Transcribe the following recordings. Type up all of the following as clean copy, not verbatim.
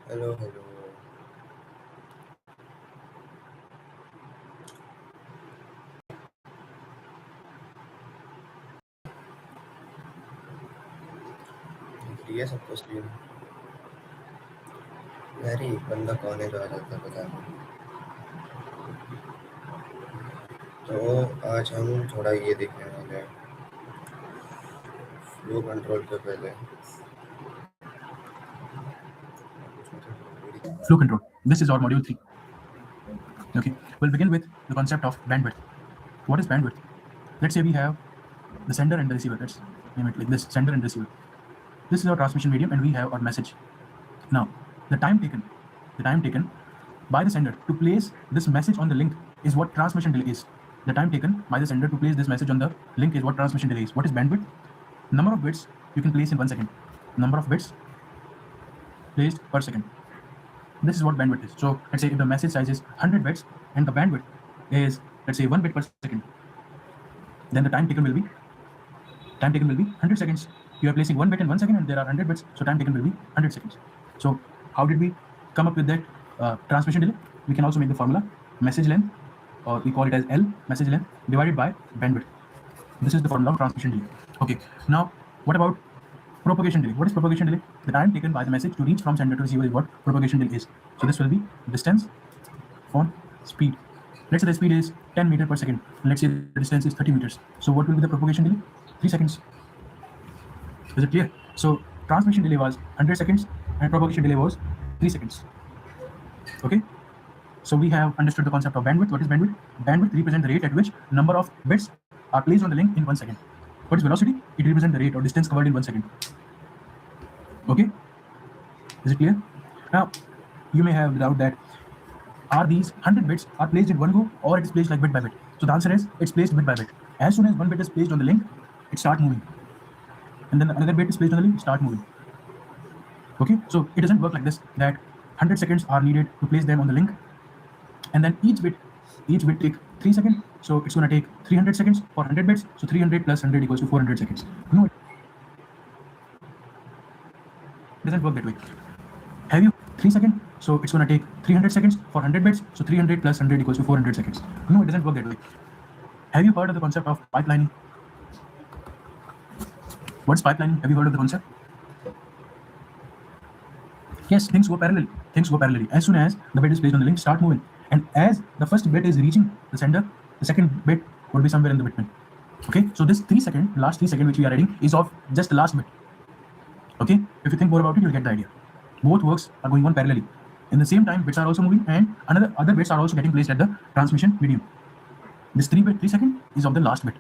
Hello, hello. Free है सब कुछ लिए अरे बंदा कॉलेज आ जाता है पता नहीं। तो आज हम थोड़ा ये देखने वाले हैं फ्लो कंट्रोल के पहले Flow control. This is our module 3. Okay, we'll begin with the concept of bandwidth. What is bandwidth? Let's say we have the sender and the receiver. Let's name it like this: sender and receiver. This is our transmission medium, and we have our message. Now, the time taken by the sender to place this message on the link is what transmission delay is. The time taken by the sender to place this message on the link is what transmission delay is. What is bandwidth? Number of bits you can place in 1 second. Number of bits placed per second. This is what bandwidth is. So let's say if the message size is 100 bits and the bandwidth is, let's say, 1 bit per second, then the time taken will be 100 seconds. You are placing 1 bit in 1 second and there are 100 bits, so time taken will be 100 seconds. So how did we come up with that transmission delay? We can also make the formula message length, or we call it as L, message length, divided by bandwidth. This is the formula of transmission delay. Okay, now what about propagation delay? What is propagation delay? The time taken by the message to reach from sender to receiver is what propagation delay is. So this will be distance upon speed. Let's say the speed is 10 meter per second. Let's say the distance is 30 meters. So what will be the propagation delay? 3 seconds. Is it clear? So transmission delay was 100 seconds and propagation delay was 3 seconds. Okay. So we have understood the concept of bandwidth. What is bandwidth? Bandwidth represents the rate at which number of bits are placed on the link in 1 second. What is velocity? It represents the rate or distance covered in 1 second. Okay. Is it clear? Now, you may have doubt that are these 100 bits are placed in one go or it is placed like bit by bit. So the answer is it's placed bit by bit. As soon as one bit is placed on the link, it starts moving. And then another bit is placed on the link, start moving. Okay, so it doesn't work like this, that 100 seconds are needed to place them on the link. And then each bit take 3 seconds. So it's going to take 300 seconds for 100 bits. So 300 plus 100 equals to 400 seconds. No, it doesn't work that way. Have you 3 seconds? So it's going to take 300 seconds for 100 bits. So 300 plus 100 equals to 400 seconds. No, it doesn't work that way. Have you heard of the concept of pipelining? What's pipelining? Have you heard of the concept? Yes, things go parallel. Things go parallelly. As soon as the bit is placed on the link, start moving. And as the first bit is reaching the sender, the second bit would be somewhere in the between. Okay, so this 3 second, last 3 second which we are adding is of just the last bit. Okay, if you think more about it, you'll get the idea. Both works are going on parallelly. In the same time, bits are also moving and other bits are also getting placed at the transmission medium. This 3 second is of the last bit.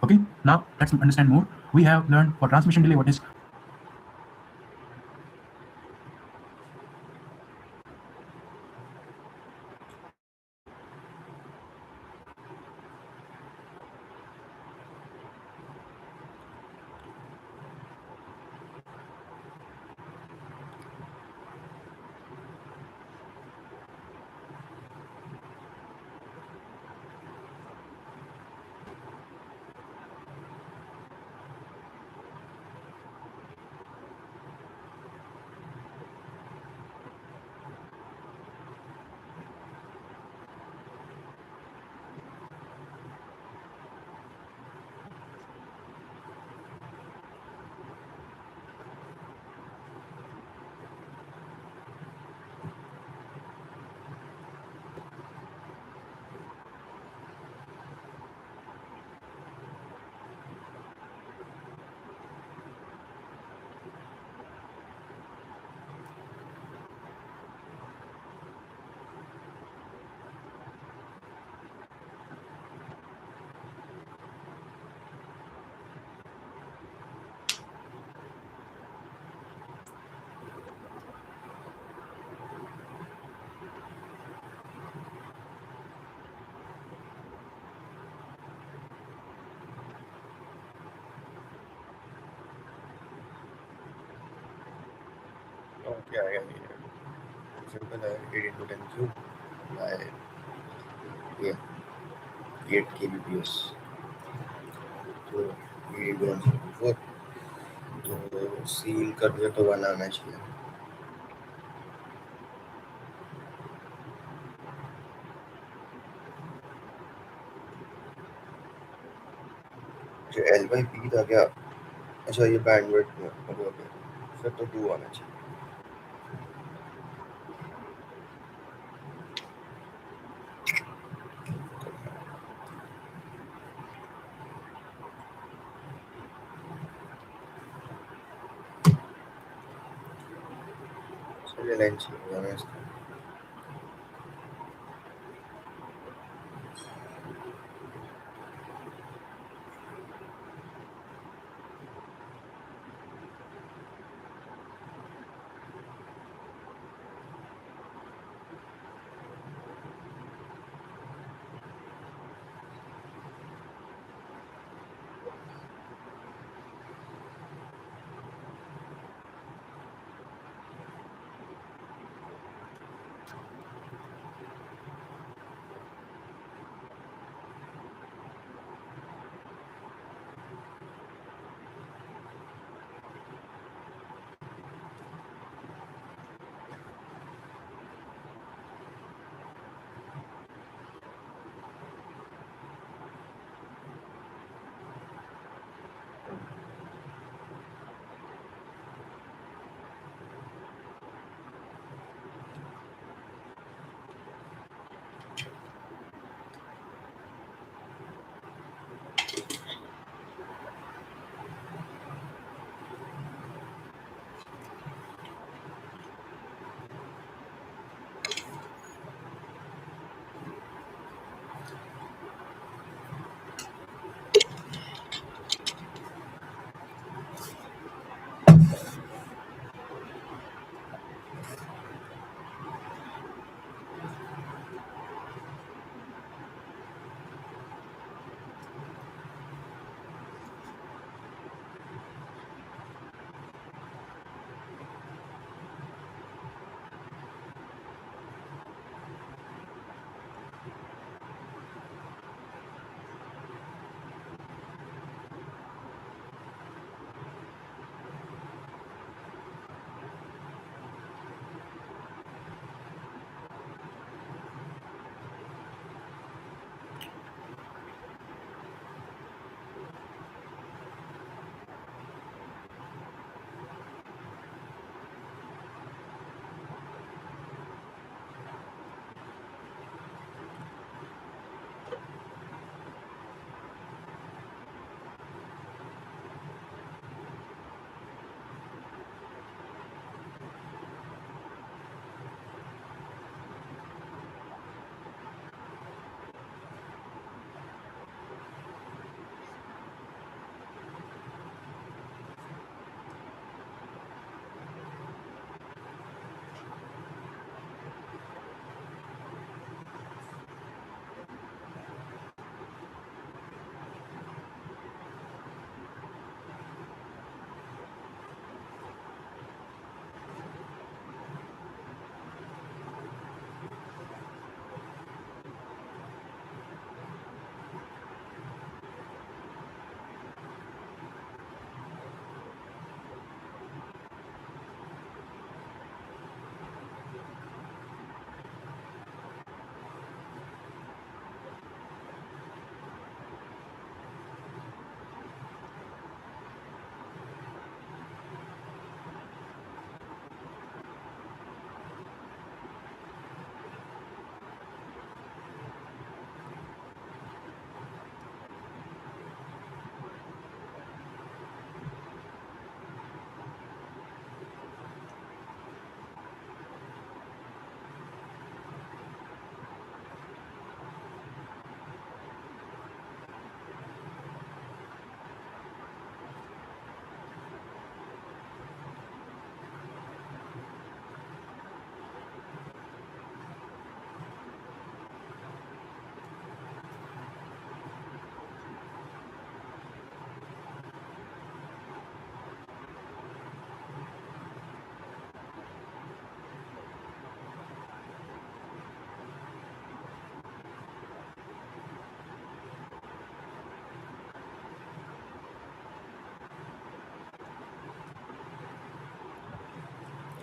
Okay, now let's understand more. We have learned for transmission delay what is क्या आएगा simple है 8 into 10 cube by ये 8 kbps तो 8 into 174 तो seal कर दिया तो 1 आना चाहिए भाई पी था क्या? अच्छा ये बैंडविड्थ में, ओके ओके, फिर तो 2 आना चाहिए। चलिए लाइन चाहिए जाना इसका।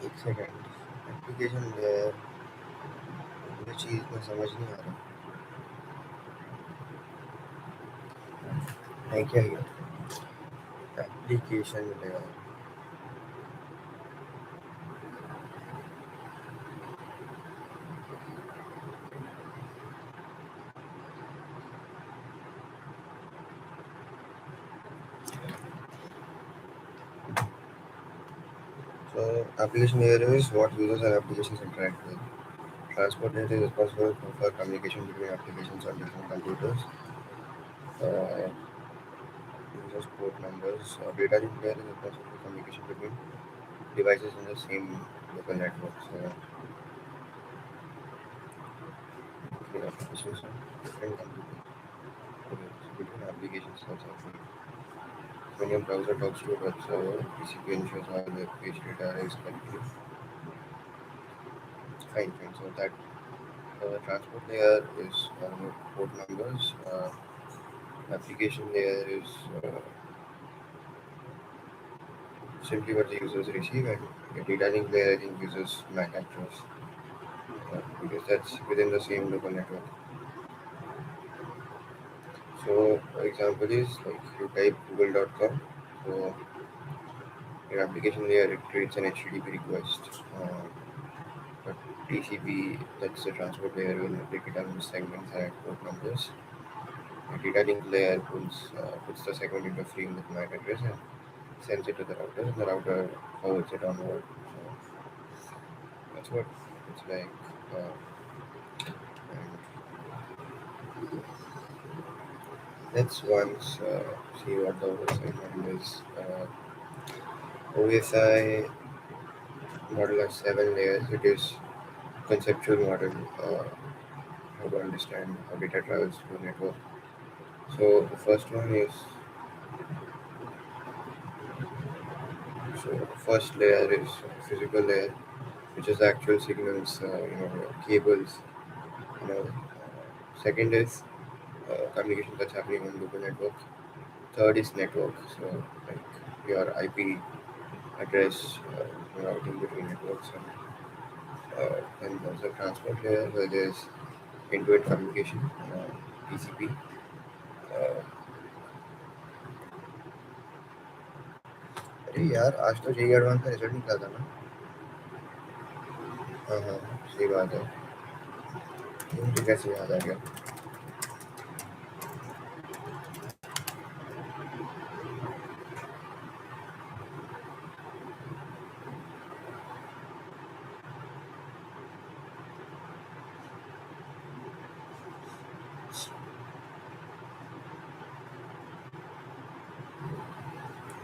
एक सेकंड, एप्लीकेशन लेयर, मुझे चीज़ में समझ नहीं आ रहा है क्या ये। application layer. So application layer is what users and applications interact with. Transport layer is responsible for communication between applications on different computers. Uh, Users port numbers. Data link layer is responsible for communication between devices in the same local network. So between applications on different computers. Okay, so between applications, that's happening. When your browser talks to a web server, TCP ensures all the page data is correctly. Fine. So that transport layer is port numbers. Application layer is simply what the users receive, and the data link layer I think uses MAC address because that's within the same local network. So, example is like you type google.com. So, your application layer it creates an HTTP request. But TCP, that's the transport layer, will break it down into segments and port numbers. The data link layer puts the segment into a frame with MAC address and sends it to the router, and the router forwards it onward. So that's what it's like. And let's once see what the OSI model is. OSI model has 7 layers. It is conceptual model how to understand how data travels through a network. So the first one is first layer is physical layer, which is actual signals, cables. Second is communication that's happening on local network. Third is network, so like your IP address, routing between networks, and there's a transport layer where there's end-to-end communication, TCP. Uh, अरे यार आज तो JEE advance का result निकला था ना. हाँ सही बात है. मुझे कैसे याद आ गया.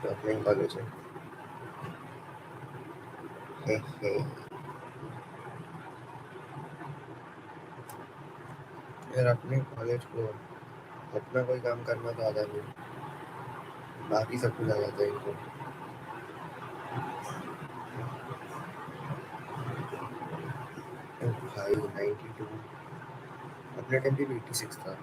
तो अपने कॉलेज है. यार अपने कॉलेज को अपना कोई काम करना तो आता नहीं, बाकी सब कुछ आ जाता है इनको. भाई 92 अपने टाइम पे 86 था.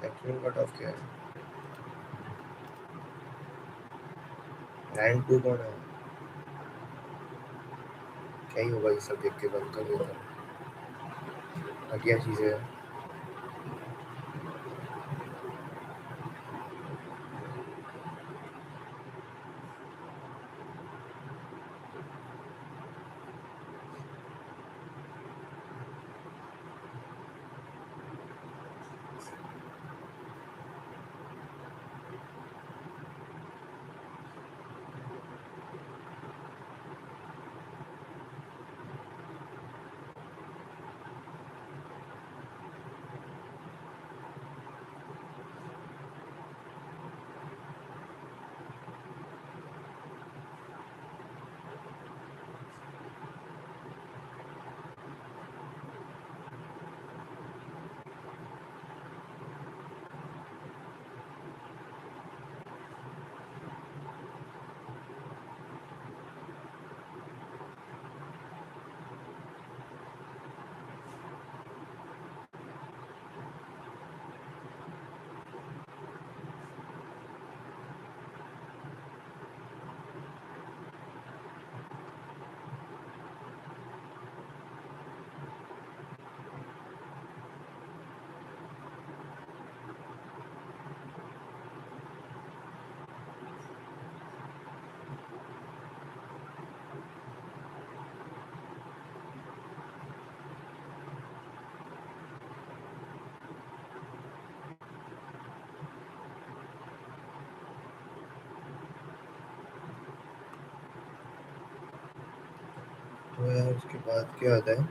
एक्चुअल कट ऑफ क्या है. रैंक 2 कौन है. क्या ही होगा ये सब देख के बंद कर देता. घटिया चीज़ें है. यार उसके बाद क्या आता है?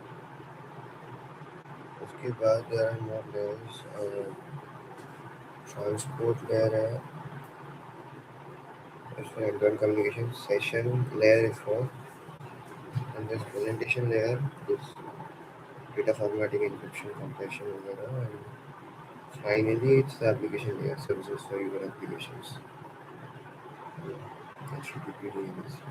उसके बाद there are more layers. Transport layer है. इसमें endpoint communication session layer is for, and this presentation layer, this data formatting, encryption, compression वगैरह, and finally it's the application layer, services for your applications. That should be pretty easy.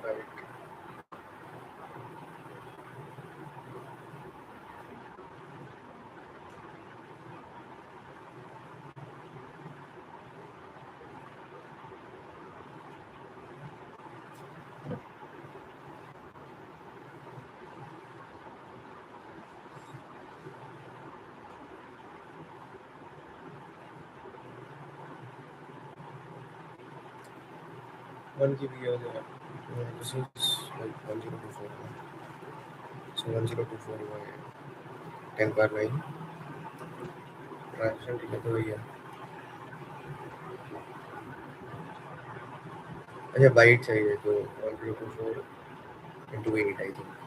Right. One GB here there. This is like 1024. So 1024 by 10 power 9. Transition ठीक है तो वही है. अच्छा bite चाहिए तो 1024 into 8 I think.